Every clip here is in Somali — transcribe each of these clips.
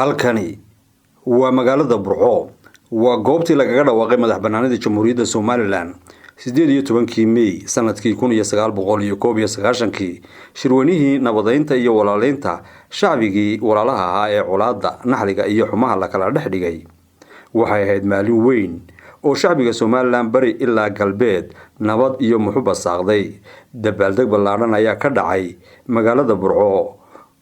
halkani waa magaalada Burco waa goobtii lagaga dhawaaqay madaxbannaanida Jamhuuriyadda Somaliland 18 May sanadkii 1991 shirwanihii nabadeynta iyo walaaleynta shacbigii walaalaha ahaa ee colaadda naxliga iyo xumaha la kala dhexdhigay waxay ahayd maalin weyn oo shacbiga Somaliland bari ilaa galbeed nabad iyo muxubba saaqday dabaaldeg ballaaran ayaa ka dhacay magaalada Burco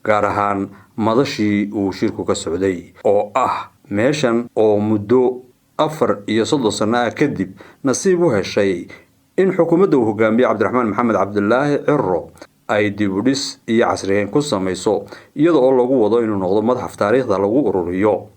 gaar ahaan madashii uu shirku ka socday oo ah meeshan oo muddo 4 iyo 3 sano kadib nasiib u heshay in xukuumadda uu hogaamiye Cabdiraxmaan Maxamed Cabdullaahi Cirro ay dib u dhis iyo casriyeyn ku samayso iyadoo oo lagu wado inuu noqdo madax taariikhda lagu ururiyo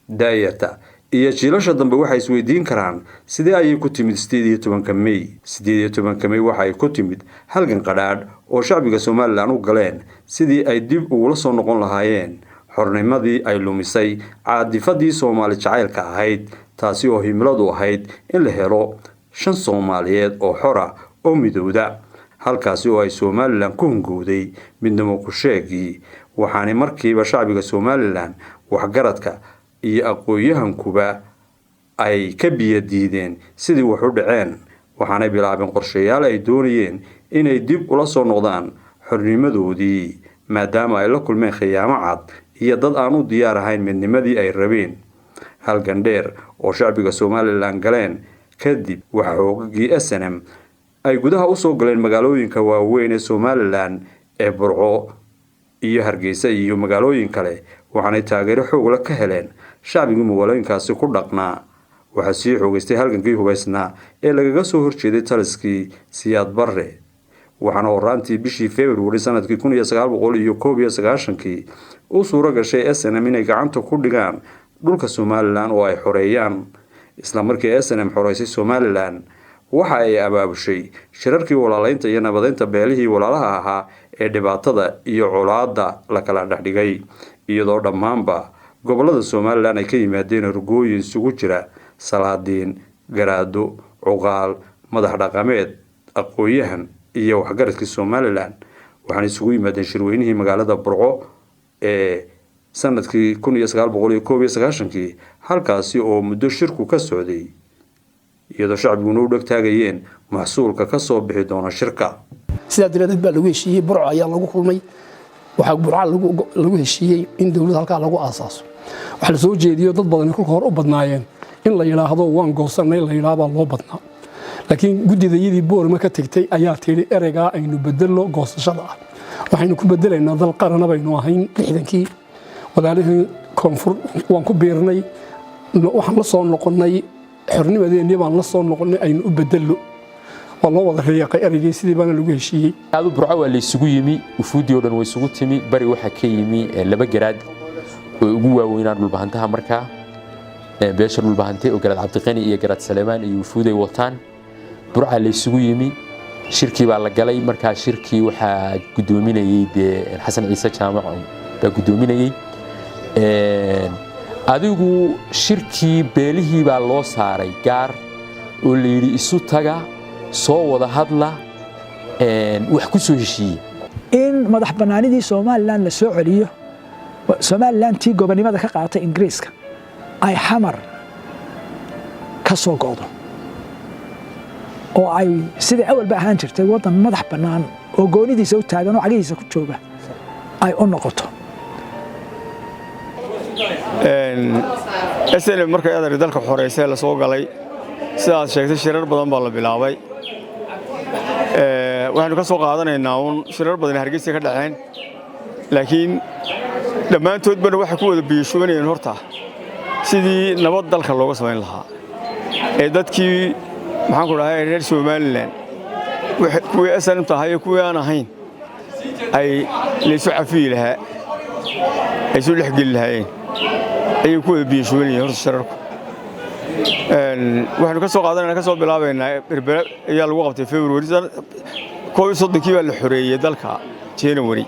daayata iyo jiilasha dambe waxay isweydiin karaan sidee ay ku timid 18 May 18 May waxay ku timid halgan qadhaadh oo shacbiga Somaliland u galeen sidii ay dib ugu soo noqon lahaayeen xornimadii ay lumisay caadifadii Soomaali jacaylka ahayd taasi oo himiladu ahayd in la helo shan Soomaaliyeed oo xora oo midowda halkaasi oo ay Somaliland ku hungowday midnimo ku sheegi waxaana markiiba shacbiga Somaliland waxgaradka iyo aqoonyahankuba ay ka biyadiideen sidii wax u dhaceen waxaana bilaabeen qorshayaal ay doonayeen inay dib ula soo noqdaan xornimadoodii maadaama ay la kulmeen khiyaamo cad iyo dad aan u diyaar ahayn midnimadii ay rabeen halgan dheer oo shacbiga Somaliland galeen kadib waxa xoogagii SNM ay gudaha u soo galeen magaalooyinka waaweyn ee Somaliland ee Burco iyo Hargeysa iyo magaalooyin kale waxaanay taageero xoog leh ka heleen shacbiga magaalooyinkaasi ku dhaqnaa waxa sii xoogaystay halgankii hubaysnaa ee lagaga soo horjeeday taliskii Siyaad Barre waxaana horaantii bishii February sanadkii 1991 uu suura gashay SNM inay gacanta ku dhigaan dhulka Somaliland oo ay xoreeyaan isla markii SNM xoreysay Somaliland waxa ay abaabushay shirarkii walaaleynta iyo nabadeynta beelihii walaalaha ahaa ee dhibaatada iyo colaadda la kala dhexdhigay iyadoo dhammaanba gobolada Somaliland ay ka yimaadeen rugooyin isugu jira salaadiin garaado cuqaal madax dhaqameed aqoonyahan iyo waxgaradkii Somaliland waxaan isugu yimaadeen shirweynihii magaalada Burco ee sanadkii 1991 halkaasi oo muddo shirku ka socday iyadoo shacbigu u dhagtaagayeen mahsuulka ka soo bixi doona shirka sida diradeed baa lagu heshiiyay Burco ayaa lagu kulmay waxa Burco lagu heshiiyay in dawladda halka lagu aasaaso waxa la soo jeediyo dad badan ku hor u badnaayeen in la yiraahdo waan goosanay la yiraahdo loo badnaa laakiin gudidayadii boorma ka tagtay ayaa tiri ereyga aynu bedelo goosashada waxaynu ku bedelaynaa dal qaran baynu ahayn lixdankii walaalahay koonfur waan ku beernay waxaan la soo noqonay xornimadeennii baan la soo noqonay aynu u bedelo والله وضع رياقي أريجي سيدي بنا لوجه شيء هذا برعوة اللي سجويمي وفودي ودن ويسجوتيمي بري وحكيمي لبجراد وجوا وينار بالبهنتها مركا بيشر بالبهنتة وجراد عبد الغني إيه جراد سليمان إيه وفودي وطن برعوة اللي سجويمي شركي بالله جلاي مركا شركي وح قدومين يد الحسن عيسى جامع بقدومين يد هذا شركي بيله بالله صاري جار واللي يسوتها soo wada hadla wax ku soo heshiiyay in madax banaanidii Somaliland la soo celiyo Somaliland tii gobonimada ka qaatay Ingiriiska ay xamar ka soo go'do oo ay sidii awal ba ahaan jirtay wadan madax banaan oo goonidiisa u taagan oo cagihiisa ku jooga ay u noqoto SNM markay adeer dalka xoreysay la soo galay sidaas sheegtay shirar badan baa la bilaabay waxaanu ka soo qaadanaynaa shirar badan Hargeysa ka dhaceen laakiin dhammaantoodba waxa ku wada biishoonayeen horta sidii nabad dalka looga sameyn lahaa ee dadkii maxaan ku dhahay reer Somaliland kuwii SNM tahay kuwii aan ahayn ay leeso cafiyi lahaa ay soo dhexgeli lahaayeen ay ku wada biishoonayeen horta shirarku waxaanu ka soo qaadanaynaa ka soo bilaabaynaa berbera ayaa lagu qabtay February 19 baa la xoreeyay dalka January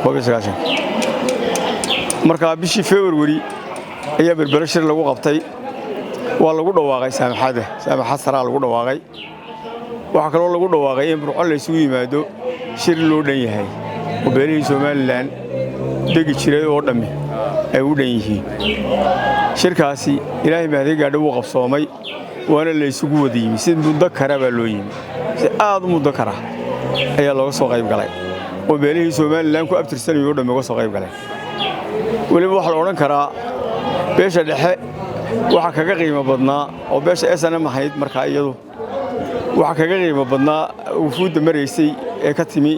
19 marka bishii February ayaa berbera shir lagu qabtay waa lagu dhawaaqay saamaxad sara lagu dhawaaqay waxa kale oo lagu dhawaaqay in Burco la isugu yimaado shir loo dhan yahay oo beelihii Somaliland degi jiray oo dhammi ay u dhan yihiin shirkaasi ilaahay mahadiga gaadhay wuu qabsoomay waana la isugu wada yimi si muddo kara baa loo yimi si aad u muddo kara ayaa looga soo qayb galay oo beelihii Soomaaliland ku abtirsanayo dhammaan uga soo qayb galay waliba waxa la oran karaa beesha dhexe waxa kaga qiimo badnaa oo beesha SNM ahayd markaa iyadu waxa kaga qiimo badnaa wufuudda mareysay ee ka timi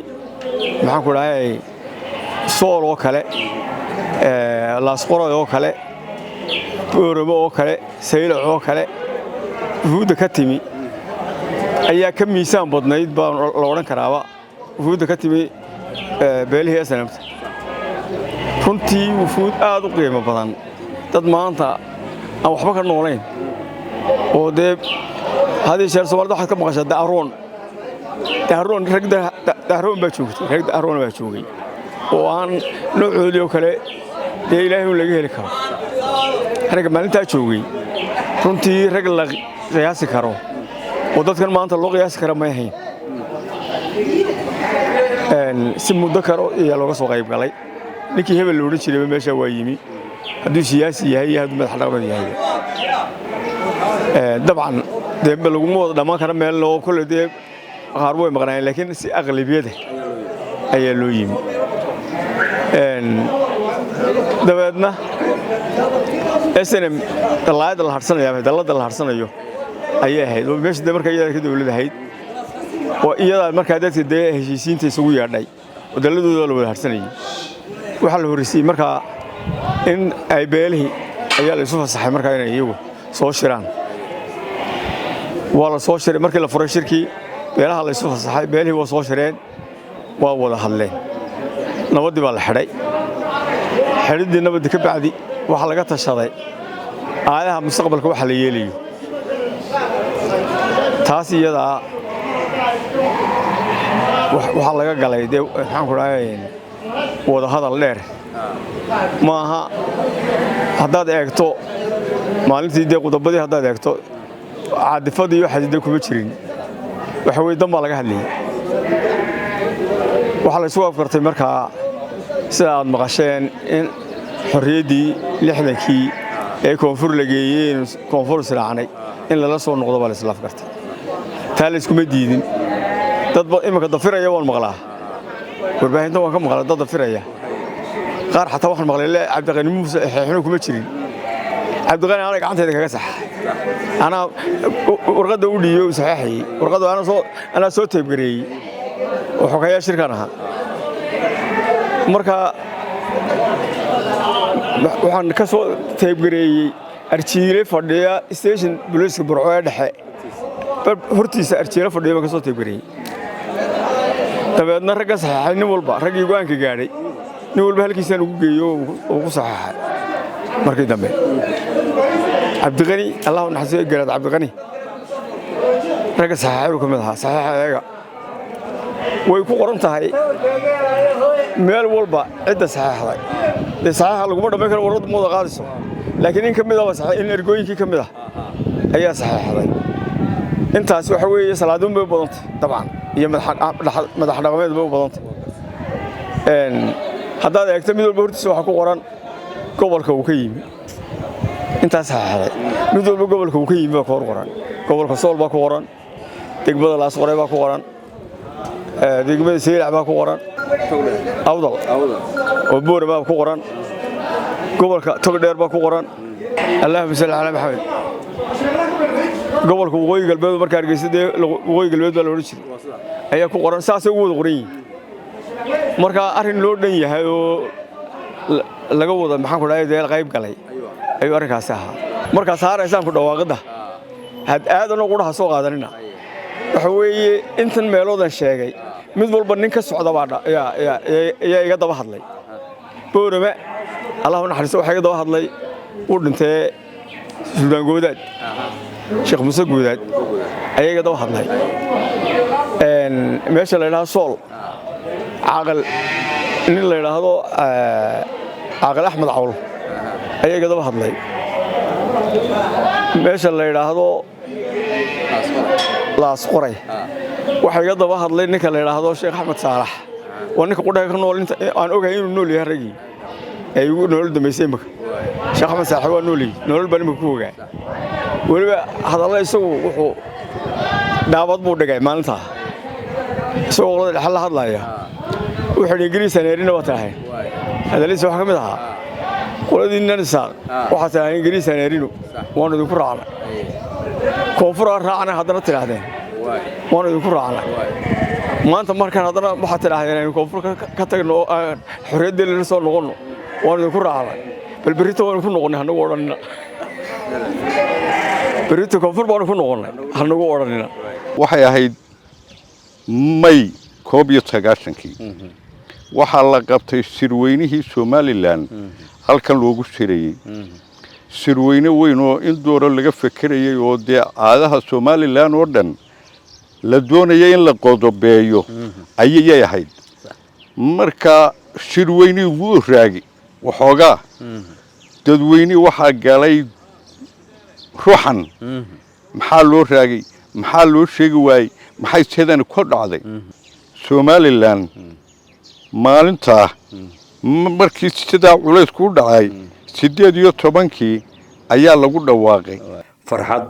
maxaan ku dhahay sool oo kale laasqoro oo kale Oromo oo kale Saylac oo kale wufuudda ka timi ayaa ka miisaan badnayd baa la oran karaaba wufuudda ka timi beelihii SNM runtii wufuud aad u qiimo badan dad maanta aan waxba ka noolayn oo dee hadii sheer Soomaalidu waxaad ka maqashaa daaroon baa joogtay rag daaroon baa joogay oo aan noocoodii oo kale dee ilaahay uu laga heli karo anaga maalintaa joogay runtii rag la qiyaasi karo oo dadkan maanta loo qiyaasi kara ma ahayn si muddo karo ayaa looga soo qayb galay ninkii hebel loo odhan jiray meesha waa yimi hadduu siyaasi yahay iyo hadduu madax dhaqameed yahay dabcan dee laguma wada dhammaan kara meel loo kule dee qaar way maqnaayeen laakiin si aqlabiyada ayaa loo yimi dabeedna SNM dallada la harsanayo ayay ahayd oo meesha markaa iyada ka dawladda ahayd oo iyada markaa dadka dee heshiisiinta isugu yeedhay oo dalladooda la wada harsanayay waxa la horeysay markaa in ay beelihii ayaa la isu fasaxay markaa inay iyagu soo shiraan waa la soo shiray markii la furay shirkii beelaha la isu fasaxay beelihii waa soo shireen waa wada hadleen nabadii baa la xidhay xidhidii nabadii ka bacdi waxa laga tashaday aayaha mustaqbalka waxa la yeelayo taas iyada waxa laga galay dee waxaan ku dhahay wada hadal dheer maaha haddaad eegto maalintii dee qodobadii haddaad eegto caadifadii iyo xadiida kuma jirin waxa weeye dan baa laga hadlayay waxa la isugu afkartay markaa sida aad maqasheen in xorriyaddii 60kii ee koonfur la geeyey koonfur israacnay in lala soo noqdo baa la isla afkartay taa la iskuma diidin dad imika dafiraya waan maqlaa warbaahinta waan ka maqlaa dad dafiraya qaar xataa waxaan maqlay Cabdiqani Muuse xeexno kuma jirin Cabdiqani aniga gacantayda kaga saxay ana warqada u dhiyo saxaxay warqada ana soo taybgareeyay oo xogaya shirkan aha marka waxaan ka soo taybgareeyay arjiile fadhiya station booliska Burco ee dhexe hortiisa arjiile fadhiya ka soo taybgareeyay dabeedna ragga saxaxay nin walba raggii go'aanka gaadhay nin walba halkiisaan ugu geeyo oo ku saxaxay markii dambe Cabdiqani Allahu naxariiso garaad Cabdiqani ragga saxaxay uu kamid ahaa saxaxayaga way ku qoran tahay meel walba cidda saxaxday de saxaxa lagu dhameyn karo warad mooda qaadiso laakiin in kamid ah saxax in ergooyinkii kamid ah ayaa saxaxday intaas waxa weeye salaadun bay badantay dabcan iyo madax dhaqameed bay badantay haddaad eegto mid walba hortiisa waxa ku qoran gobolka uu ka yimi intaas saxaxday mid walba gobolka uu ka yimi baa ku qoran gobolka Sool baa ku qoran degmada Laasqoray baa ku qoran degmada Saylac baa ku qoran awdal oo boor baa ku qoran gobolka Togdheer baa ku qoran Allahumma salli ala Muhammad gobolka waqooyi galbeed marka Hargeysa waqooyi galbeed baa la oran jiray ayaa ku qoran saas ugu wada qoran marka arin loo dhan yahay oo laga wada maxaan ku dhahay deel qayb galay ayuu arrinkaas ahaa marka saaraysan ku dhawaaqada had aadan ugu dhaha soo qaadanina waxa weeye intan meeloodan sheegay mid walba nin ka socda baa ayaa iga daba hadlay boorama Allahu naxariiso waxa iga daba hadlay uu dhintay Suudaan Goodaad Sheekh Muuse Goodaad ayaa iga daba hadlay meesha la yiraahdo Sool aqal nin la yiraahdo aqal Axmed Cawl ayaa iga daba hadlay meesha la yiraahdo Laasqoray waxa iga daba hadlay ninka la yiraahdo Sheekh Axmed Saalax oo ninka qudhaga ka nool inta aan ogahay inuu nool yahay ragii ay ugu nolol dambeysay imika sheekh Axmed Saaxiib waa nooli nolol baan imika ku ogaa waliba hadalla isagu wuxuu daawad buu dhigay maalinta isagoo wada xal la hadlaya wuxuu Ingiriisan eerina waa tahay hadalkiisa waxa kamid ahaa qoladii nansa waxa tahay Ingiriisan eerino waan idinku raacnay koonfur raacnay haddana tirahdeen waan idinku raacnay maanta markaan haddana waxa tirahdeen in koonfur ka tagno xorriyadda la soo noqono waan idinku raacnay bal berito waan ku noqonay hanagu oranina berito koonfur baan ku noqonay hanagu oranina waxay ahayd May 19 waxaa la qabtay sirweynihii Somaliland halkan loogu shirayay sirweyne weyn oo in dooro laga fekerayay oo caadaha Somaliland oo dhan la doonayay in la qodobeeyo ayay ahayd marka sirweynihii wuu raagi waxoogaa dadweyne waxaa galay ruuxan maxaa loo raagay maxaa loo sheegi waayay maxay sidan ku dhacday Somaliland maalinta markii sida culays ku dhacay 18 ayaa lagu dhawaaqay farxad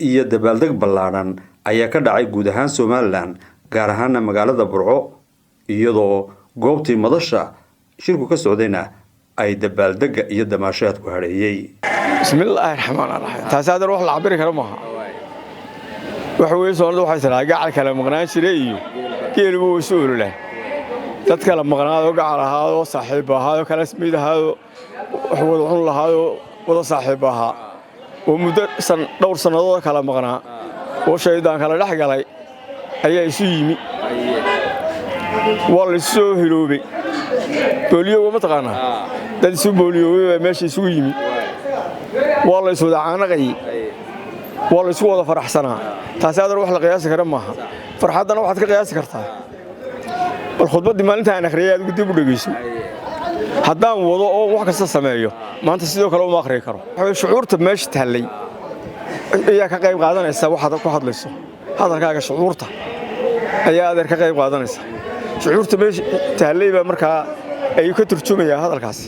iyo dabaaldeg ballaaran ayaa ka dhacay guud ahaan Somaliland gaar ahaan magaalada Burco iyadoo goobtii madasha shirku ka socdayna ay dabaaldega iyo damaashaad ku hareeyay bismillaahir rahmaanir rahiim taasaadan wax la cabiri karo maaha waxa weeye Soomaalidu waxay tiraa gacal kala maqnaan jiray iyo geelibu uu soo urulay dad kala maqnaado gacal ahaado saaxiib ahaado kala ismid ahaado wax wada xun lahaado wada saaxiib ahaa oo muddo dhowr sanadood kala maqnaa oo shaydaan kala dhex galay ayaa isu yimi wal soo hiroobay booliyo ma taqaana dad isu booliyo meesha isugu yimi wal soo dacaanaqay wal isu wada faraxsanaa taasaadan wax la qiyaasi karo maaha farxadana waxaad ka qiyaasi kartaa bal khudbadii maalinta aan akhriyay aad dib u dhageyso haddaan wado oo wax kasta sameeyo maanta sidoo kale uma akhriyo karo waxa shucuurta meesha taallay ayaa ka qayb qaadanaysa waxaad ku hadlayso hadalkaaga shucuurta ayaa aad ka qayb qaadanaysa shucuurta meesha taallay ba markaa ay ka turjumaya hadalkaasi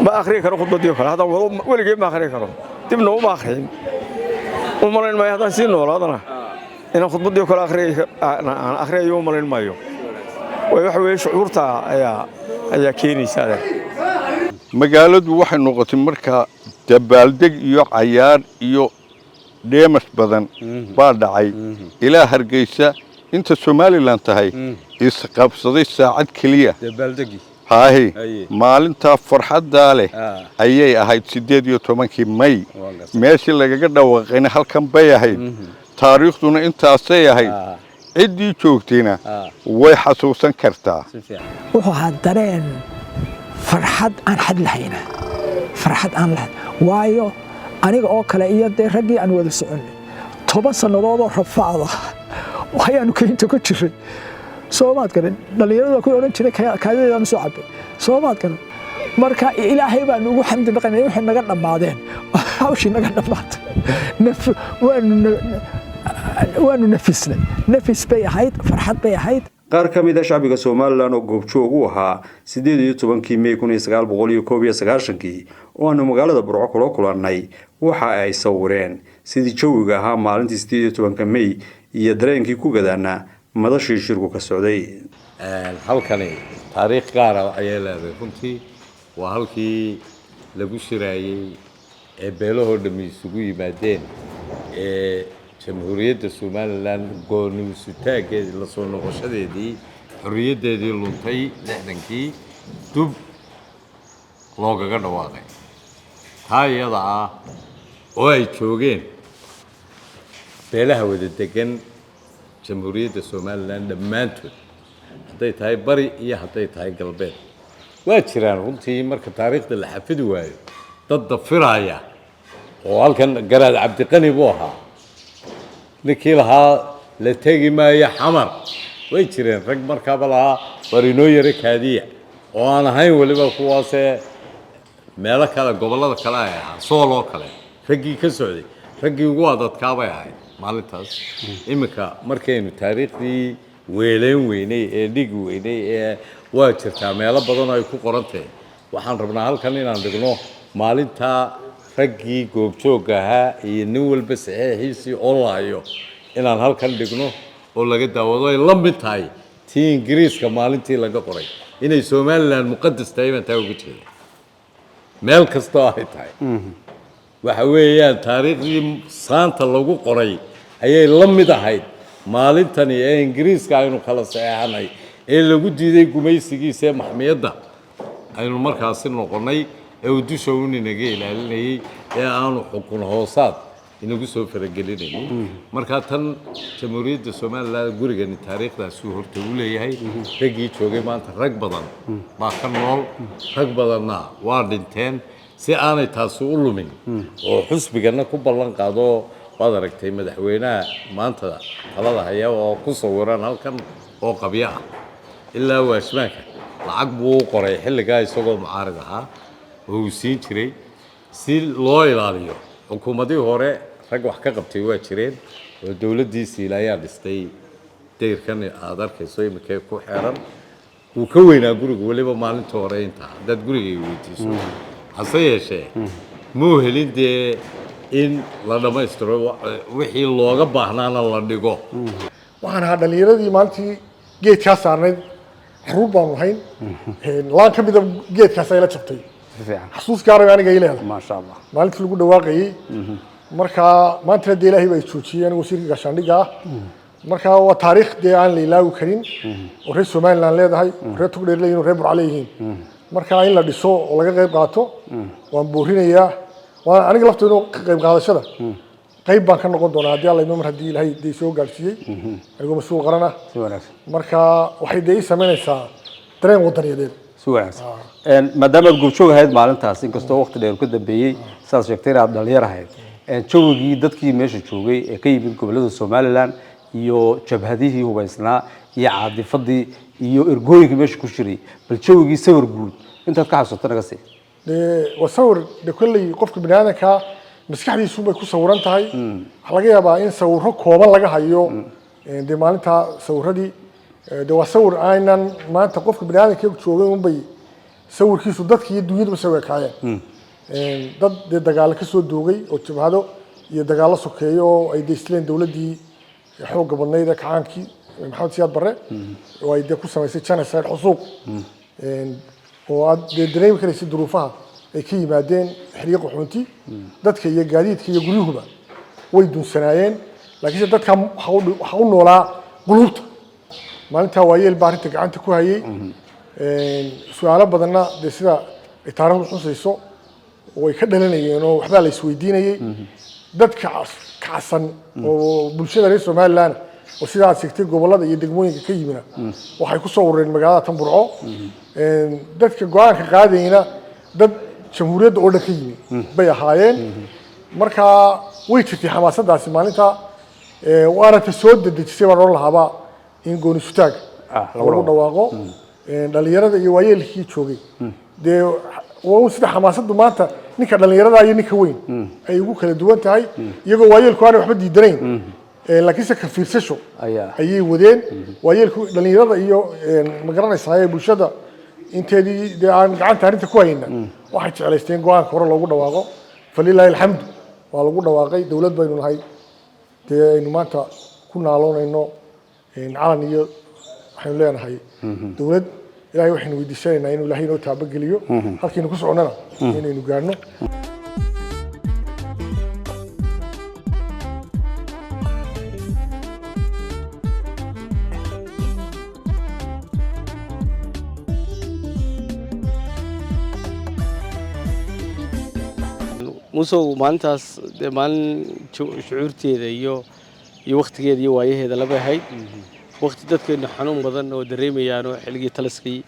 ma akhriyo karo khudbadii kale haddaan wado waligay ma akhriyo karo dibna uma akhriyin ومالين ما يهدان سينو ولا هذا إن خطبتي كل آخر يوم مالين ما يوم ويحوي شعورته يا كيني سادة مقالد واحد نقطة مركا تبالدق يو عيار يو ديمس بدن بعد عي إلى هرجيسة أنت سومالي لانتهاي يسقب صدي ساعد كلية تبالدقي هاي مالين فرحة داله أيه هاي تسديد يوتومن كي ماي ماشي اللي قدر وقينا هالكم بيا هاي تاريخنا أنت أصيا هاي عدي شوكتينا ويحسوسن كرتا وهادرين فرحة عن حد لهينا فرحة عن لهين وايو أنا أوكل إياد رجي أن وذا سؤال طبعا سنضاد رفاضة وهي أنو كنت كتشري سوامات كذا دليلنا كل يوم تشري كذا يوم سعب سوامات كذا مركا إلهي بقى نقول حمد لله إنه إحنا نقدر بعدين هاوش نقدر بعد وأنو نفسنا نفس بيا حيد فرحة بيا حيد qaar ka mid ah shacbiga Soomaaliland oo goobjoog u ahaa 18 May 1991 oo aanu magaalada Burco kula kulannay waxa ay sawireen sidii jawiga ahaa maalintii 18 May iyo dareenkii ku gadaana madashii shirku ka socday halkani taariikh gaar ah ayay leedahay runtii waa halkii lagu shiraayay ee beelaha dhami isugu yimaadeen ee jamhuuriyadda Somaliland go'aansataageedii la soo noqoshadeedii xorriyaddeedii luntay 60kii dub loogaga dhawaaqay hay'ada oo ay joogeen beelaha wada degan jamhuuriyadda Somaliland dhammaantood haday tahay bari iyo haday tahay galbeed waa jiraan runtii marka taariikhda la xafidi waayo dad dafiraya oo halkan garaad Cabdiqani buu ahaa ninkii lahaa la tagi maayo xamar way jireen rag markaaba lahaa warinoo yare kaadiya oo aan ahayn waliba kuwaasee meelo kale gobollada kale ay ahaa sooloo kale raggii ka socday raggii ugu adadkaabay ahayd maalintaas iminka markaynu taariikhdii weynay ee dhig weynay ee waa jirtaa meelo badan oo ay ku qoran tahay waxaan rabnaa halkan inaan dhigno maalintaa raggii goobjoogga ahaa iyo nin walba saxiixiisii oo la hayo inaan halkan dhigno oo laga daawado ay la mid tahay tii ingiriiska maalintii laga qoray inay somalilan muqadas tahay baan taa uga jeeda meel kastoo ay tahay waxa weeyaan taariikhdii saanta lagu qoray ayay la mid ahayd maalintani ee ingiriiska aynu kala saxeexanay ee lagu diiday gumaysigiisa ee maxmiyadda aynu markaasi noqonnay ee uu dusha uun inaga ilaalinayay ee aanu xukun hoosaad inagu soo faragelinayay markaa tan jamhuuriyadda somaliland gurigani taariikhdaasuu horta u leeyahay raggii joogay maanta rag badan baa ka nool rag badanna waa dhinteen si aanay taasi u lumin oo xusbigana ku ballan qaado waad aragtay madaxweynaha maanta talada haya oo ku sawiran halkan oo qabyo ah ilaa waashmaanka lacag buu u qoray xilligaa isagoo mucaarid ahaa oo uu siin jiray si loo ilaaliyo xukuumadii hore rag wax ka qabtay waa jireen oo dowladdiisii ayaa dhistay dayrkan aad arkayso iminkee ku xeeran wuu ka weynaa guriga weliba maalinta hore intaa haddaad gurigay weydiiso hase yeeshee muu helin dee in la dhammaystiro wixii looga baahnaana la dhigo waxaan ahaa dhallinyaradii maalintii geedkaa saarnayd xaruur baanu hayn laan ka mida geedkaas ay la jabtay xasuus gaaraya aniga ay leedahay maasha allah maalintii lagu dhawaaqayey markaa maantana dee ilaahay baa joojiyey anigu wasiirka gaashaandhigga ah markaa waa taariikh dee aan la ilaawi karin oo reer somaliland leedahay oo reer tugdheer leeyihin oo reer burca leeyihiin markaa in la dhiso oo laga qayb qaato waan boorinayaa waan aniga laftooda ka qayb qaadashada qayb baan ka noqon doonaa haddii alla mar haddii ilaahay dee soo gaarsiiyey anigoo mas-uul qaran ah si wanaagsan marka waxay dee ii samaynaysaa dareen wadaniyadeed si wanaagsan maadaama aad goobjoog ahayd maalintaas inkastoo waqti dheer ka dambeeyey sidaad sheegtay inaad dhalinyar ahayd jawigii dadkii meesha joogay ee ka yimid gobollada somaliland iyo jabhadihii hubaysnaa iyo caadifadii iyo ergooyinkii meesha ku jiray bal jawigii sawir guud intaad ka xasuusto naga sii waa sawir de kolley qofka bini aadanka maskaxdiisu bay ku sawiran tahay waxaa laga yaabaa in sawiro kooban laga hayo dee maalintaa sawiradii de waa sawir aynan maanta qofka bini aadanka joogay unbay sawirkiisu dadka iyo dunyaduba soo ekaayeen dad dee dagaalo ka soo doogay oo jabhado iyo dagaalo sokeeyo oo ay deysleen dowladdii xoogga badnayd ee kacaankii maxamed siyaad barre oo ay dee ku samaysay genocide xusuuq oo aad dee dareemi karaysa duruufaha ay ka yimaadeen xiriiq qaxoonti dadka iyo gaadiidka iyo guryuhuba way dunsanaayeen laakiinse dadka waxa u noolaa quluubta maalintaa waayeel baa arrinta gacanta ku hayay su-aalo badanna dee sida ay taariikhdu xusayso way ka dhalanayeen oo waxbaa la isweydiinayey dadka kacsan oo bulshada reer somaliland oo sidaa aad sheegtay gobollada iyo degmooyinka ka yimina waxay ku soo urureen magaalada tan burco dadka go-aanka qaadayna dad jamhuuriyadda oo dhan ka yimi bay ahaayeen markaa way jirtay xamaasaddaasi maalinta waana ta soo dedejisay baan odhan lahaaba in gooni sutaag lagu dhawaaqo dhalinyarada iyo waayeelkii joogay dee waa sida xamaasaddu maanta ninka dhalinyarada iyo ninka weyn ay ugu kala duwan tahay iyagoo waayeelku aanay waxba diidanayn laakiinse ka fiirsasho ayay wadeen waayeelku dhalinyarada iyo magaranaysaa ee bulshada inteedii dee aan gacanta arrinta ku hayna waxay jeclaysteen go-aanka hore loogu dhawaaqo falilaahi alxamdu waa lagu dhawaaqay dowlad baynu nahay dee aynu maanta ku naaloonayno calan iyo waxaynu leenahay dowlad ilaahay waxaynu weydiisanaynaa inuu ilaahay inoo taabageliyo halkiinu ku soconnana inaynu gaadhno musow maalintaas dee maalin shucuurteeda iyo waktigeeda iyo waayaheeda laba ahayd wakti dadkeena xanuun badan oo dareemayaan oo xilligii taliskii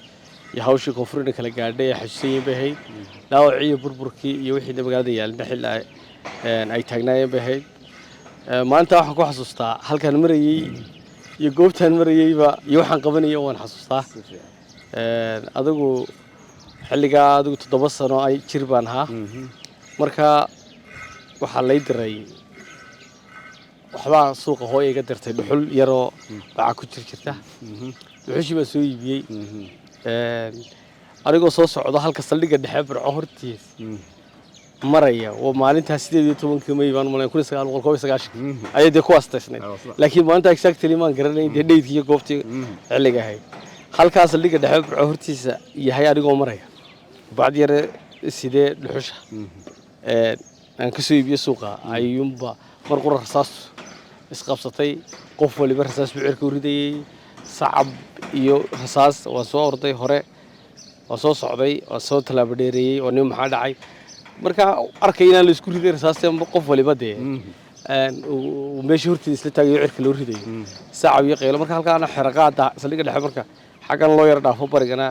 iyo hawshii koonfurina kala gaadhay ee xasuusanyiin bay ahayd dhaawacii iyo burburkii iyo wixii magaalada yaalina xil ay taagnaayeen bay ahayd maanta waxaan ku xasuustaa halkaan marayey iyo goobtaan marayeyba iyo waxaan qabanayay waan xasuustaa adigu xilligaa adigu 7 sano ay jir baan ahaa marka waxaa lay diray waxbaa suuqa hooyo iga dirtay dhuxul yaroo baca ku jirta dhuxushii baan soo iibiyey anigoo soo socdo halka saldhigga dhexe Burco hortiis maraya oo maalintaas 18 May baan malayn 1990 ayay ku astaysnay laakiin maanta exactly maan garanay dheedkii iyo goobtii xilliga ahayd halkaas saldhigga dhexe Burco hortiisa yahay anigoo maraya baad yar sidee dhuxusha aan ka soo iibiyo suuqa ayuunba mar qura rasaas isqabsatay qof waliba rasaas bicirka u ridayay sacab iyo rasaas waa soo orday hore waa soo socday waa soo talaabo dheereeyay oo nin maxaa dhacay marka arkay inaan la isku riday rasaasta qof waliba meeshii hortiisa isla taagayo cirka loo ridayo sacab iyo qeylo marka halkaana xiraqaada saldhigga dhexe marka xagan loo yar dhaafo barigana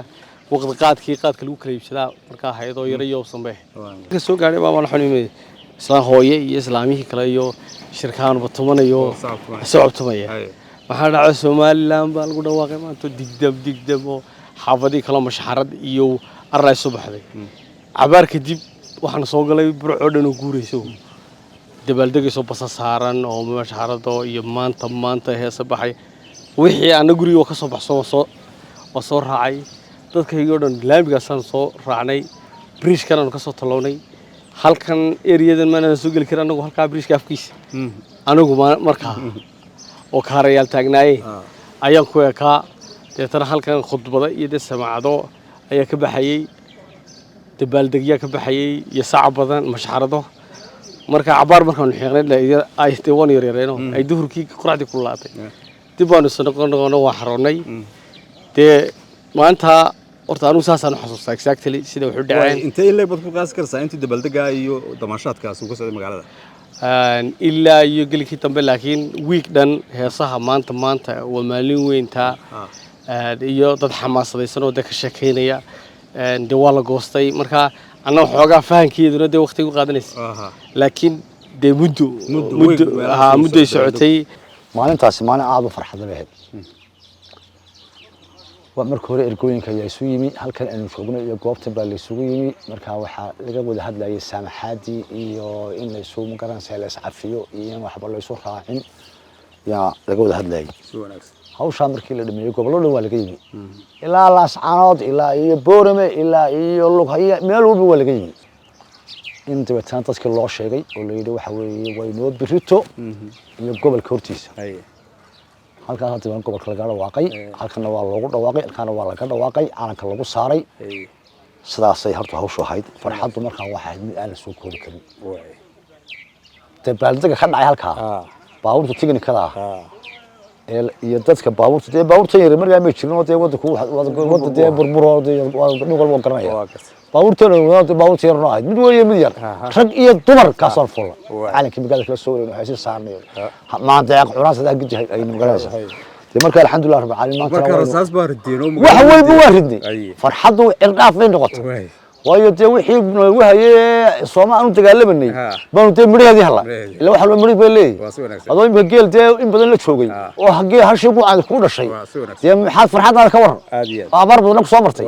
waqti qaadka lagu kala iibsadaa marka hay'ado yar iyo samee ka soo gaaray baa waxaan imay islaan hooye iyo islaamihii kale iyo shirkaan batumanayo socodtumaya waxaa dhacay Soomaaliland baa lagu dhawaaqay maanta digdam oo xaafadii kala mashxarad iyo array subaxday cabaar kadib waxaan soo galay Burco dhan oo guurayso dabaaldegayso basa saaran oo mashxarado iyo maanta heesa baxay wixii aan guriga ka soo baxso soo raacay dadkayga dhan laamigaasaan soo raacnay bridge kan ka soo talownay halkan areadan maana soo gali karaa anagu halka bridge afkiisa anagu markaa oo kaarayaal taagnaayay ayaan ku ekaa deetana halkan khudbada iyo samaacado ayaa ka baxayay dabaaldegya ka baxayay iyo saac badan mashxarado marka cabaar markaan xiiqnay ay teewan yareeno ay duhurkii quraacdi ku laatay dib aan soo noqon waa xaroonay maanta horta anu saasaan xasuustaa exactly sida wuxuu dhacay inta ilaa bad ku qaas karsaa intii dabaaldega iyo damaashaadkaas uu ka socday magaalada ilaa iyo galkii dambe laakiin week dhan heesaha maanta waa maalin weynta iyo dad xamaasadaysan oo ka sheekeynaya waa la goostay marka anna xoogaa fahankeeduna waqti ku qaadanaysa laakiin muddo socotay maalintaasi maalin aad u farxad leh marka hore ergooyinka ayaa isu yimi halkan aanu joognay iyo goobtan baa la isugu yimi marka waxaa laga wada hadlayay saamaxaadii iyo in la isu magaranaysa la iscafiyo iyo in waxba la isu raacin yaa laga wada hadlayay hawsha markii la dhameeyay gobollo dhan waa laga yimi ilaa Laascaanood ilaa iyo Boorame ilaa iyo Lughaya meel walba waa laga yimi in dabeetan dadkii loo sheegay oo la yidhi waxa weeye way noo birito iyo gobolka hortiisa halkaas hadda waan gobolka laga dhawaaqay halkana waa loogu dhawaaqay halkana waa laga dhawaaqay calanka lagu saaray sidaasay horta hawshu ahayd farxaddu markaa waxay mid aan la soo koobi karin dabaaldega ka dhacay halkaa baabuurta tignikada iyo dadka baabuurta yar markaa ma jirin oo wadda burburo dhulka garanaya baabuurta yar noo ahayd mid weeye mid yar rag iyo dumar kaasoo fulla calankii magaalada kala soo wareegay waxay si saarnayo maanta ay quraasada gajahay ay magalaysa marka alxamdulillah rabbil caalamiin marka rasaas baa rideen oo wax walba waa ridnay farxadu irdhaaf bay noqotay waayo wixii noogu hayay Soomaaliya dagaalamanay baanu midhaadii hala ila waxa loo midhay bay leeyahay adoo in geel in badan la joogay oo hagee hal shay aan ku dhashay maxaad farxadaada ka waran abaar badan ku soo martay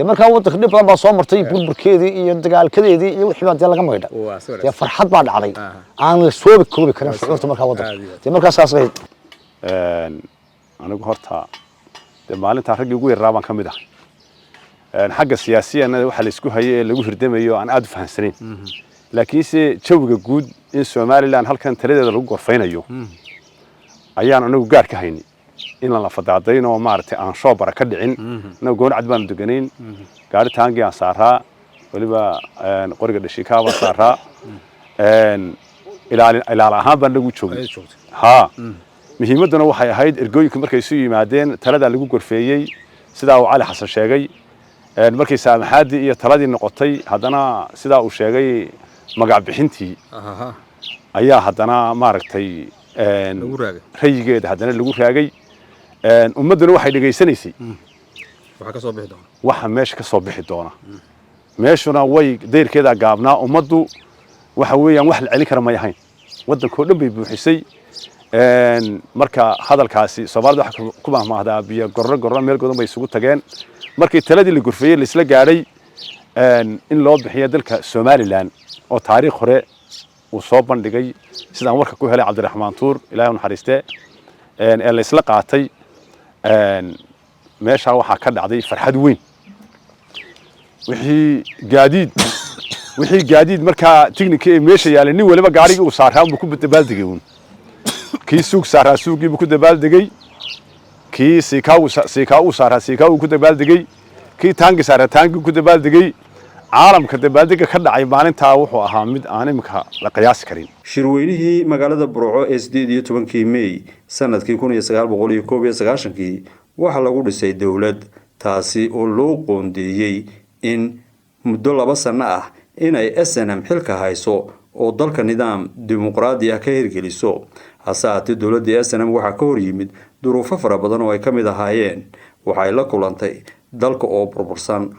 marka waddanka dhib badan baa soo martay burburkeedii iyo dagaalkadeedii iyo wixii baa laga maydha farxad baa dhacday aan la soo koobi karin shucuurta marka waddanka marka saas ahayd anigu horta maalinta raggii ugu yaraa baan ka mid ah xagga siyaasiyana waxa la isku hayay ee lagu hirdamayo aan aad u fahansanayn laakiinse jawiga guud in Soomaaliland halkan taladeeda lagu gorfeynayo ayaan anagu gaar ka haynay in la fadaadayno maartay aan soo baraka dhicin anagu goon cad baan deganayn gaari taangi aan saaraa waliba qoriga dhashika baan saaraa ilaal ahaan baan lagu joogay muhiimaduna waxay ahayd ergooyinku markay isu yimaadeen talada lagu gorfeeyay sida uu Cali Xasan sheegay markii saamaxaadii iyo taladii noqotay haddana sida uu sheegay magac bixintii ayaa haddana maaragtay rayigeeda haddana lagu raagay ummaduna waxay dhageysanaysay waxa meesha ka soo bixi doona meeshuna way deyrkeeda gaabnaa ummaddu waxa weeyaan wax la celin kara ma yahayn waddankoo dhan bay buuxisay marka hadalkaasi Soomaalida waxa ku mahmaahdaa biyo gorro meel godan bay isugu tageen markii taladii la gurfeeyay la isla gaaray in loo bixiyo dalka Soomaaliland oo taariikh hore uu soo bandhigay sidaan warka ku helay Cabdiraxmaan Tuur Ilaahay u naxariiste la isla qaatay meesha waxa ka dhacday farxad weyn wixii gaadiid markaa tiknika ee meesha yaalay nin waliba gaarigii uu saaraa buu ku dabaaldegay kii suuq saaraa suuqii buu ku dabaaldegay kii siikaa uu saaraa siikaa uu ku dabaaldegay kii taangi saaraa taangi ku dabaaldegay caalamka dabaaldega ka dhacay maalintaa wuxuu ahaa mid aan imika la qiyaasi karin shirweynihii magaalada Burco ee 18 May sanadkii 1991 waxa lagu dhisay dawlad taasi oo loo qoondeeyay in muddo 2 sano ah inay SNM xilka hayso oo dalka nidaam dimuqraadi ah ka hirgeliso hasaatee dawladda SNM waxa ka hor yimid duruufo fara badan oo ay ka mid ahaayeen waxay la kulantay dalka oo burbursan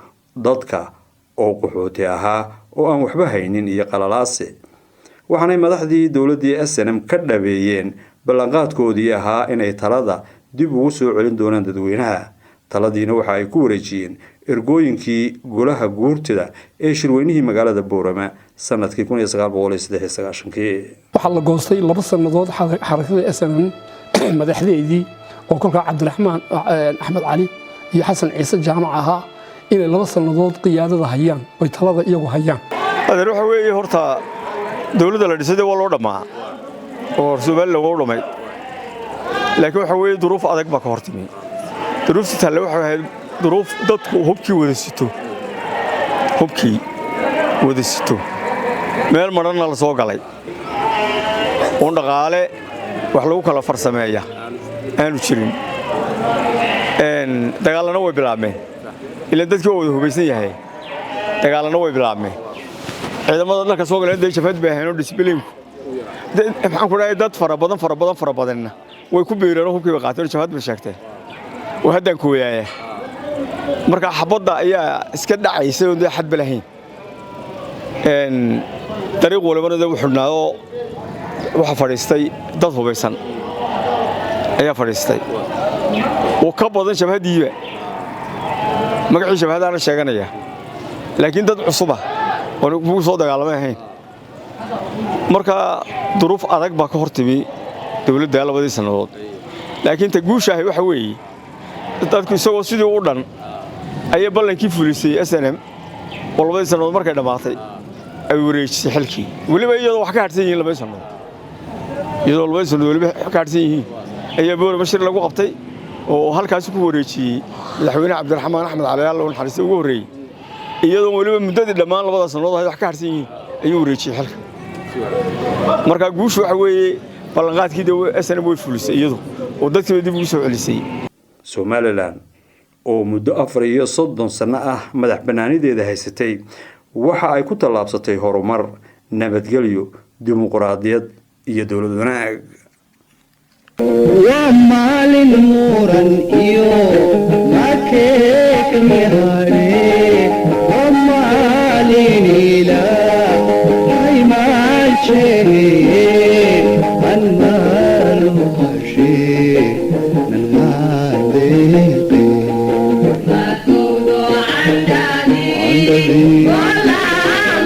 dadka oo qaxooti ahaa oo aan waxba haynin iyo qalalaase waxaanay madaxdii dawladda SNM ka dhabeeyeen ballanqaadkoodii ahaa inay talada dib ugu soo celin doonaan dadweynaha taladiina waxa ay ku wareejiyeen ergooyinkii golaha guurtida ee shirweynihii magaalada Boorama sanadkii 1993 waxa la goostay 2 sanadood xarakada SNM madaxdeedii oo kolka Cabdiraxmaan Axmed Cali iyo Xasan Ciise jaamac ahaa inay 2 sanadood qiyaadada hayaan oo talada iyagu hayaan adeer waxa weeye horta dawladda la dhisay waa loo dhamaa oo Soomaaliya lagu dhamay laakiin waxa weeye duruuf adag ba ka hortimi duruufta tale waxa ahayd duruuf dadku hubkii wada sito meel marana la soo galay oo dhaqaale wax lagu kala farsameeya aanu jirin dagaalana way bilaabmeen ilaa dadkii oo wada hubaysan yahay dagaalana way bilaabmeen ciidamada dalka soo galay shafad baahan oo disciplinku maxaan ku dhahay dad fara badan way ku beereen hubkii qaateen shafad ba sheegtay oo haddaan ku weeyay marka xabadda ayaa iska dhacaysay oo xad balahayn dariiq walbana wuxuu naado waxa fadhiistay dad hubaysan ayaa fadhiistay oo ka badan shabahadiiba magacii shabahadana sheeganaya laakiin dad cusub ah oo ugu soo dagaalamay ahayn marka duruuf adag ba ka hortimi dawladda 2 sanadood laakiin ta guushahay waxa weeye dadku isagoo sidii u dhan ayay ballankii fulisay SNM oo 2 sanadood markay dhamaatay ay wareejisay xilkii waliba iyadoo wax ka harsan yihiin 2 sanadood iyadoo 2 sanadood waliba ka harsan yihiin ayaa Boorama shir lagu qabtay oo halkaas ku wareejiyay madaxweyne Cabdiraxmaan Axmed Cali oo naxariis ugu horeeyay iyadoo waliba muddadii dhamaan 2 sanadood wax ka harsan yihiin ayuu wareejiyay xilka marka guushu waxa weeye ballanqaadkii SNM way fulisay iyadoo oo dadkii dib ugu soo celisay Somaliland oo muddo 34 sano ah madax banaanideeda haysatay waxa ay ku tallaabsatay horumar nabadgelyo dimuqraadiyad iyo dawlad wanaag ومالين مورن إيو ماكيك مهاري ومالين إلا هاي ماشي النار مخشي من ماليقي ما تودو عندني ولا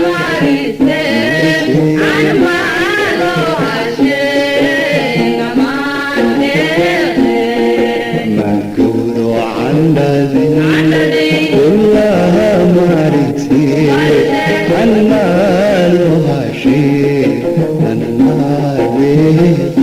مارسين عن مالو هشي كلها مارتي المال هاشي المال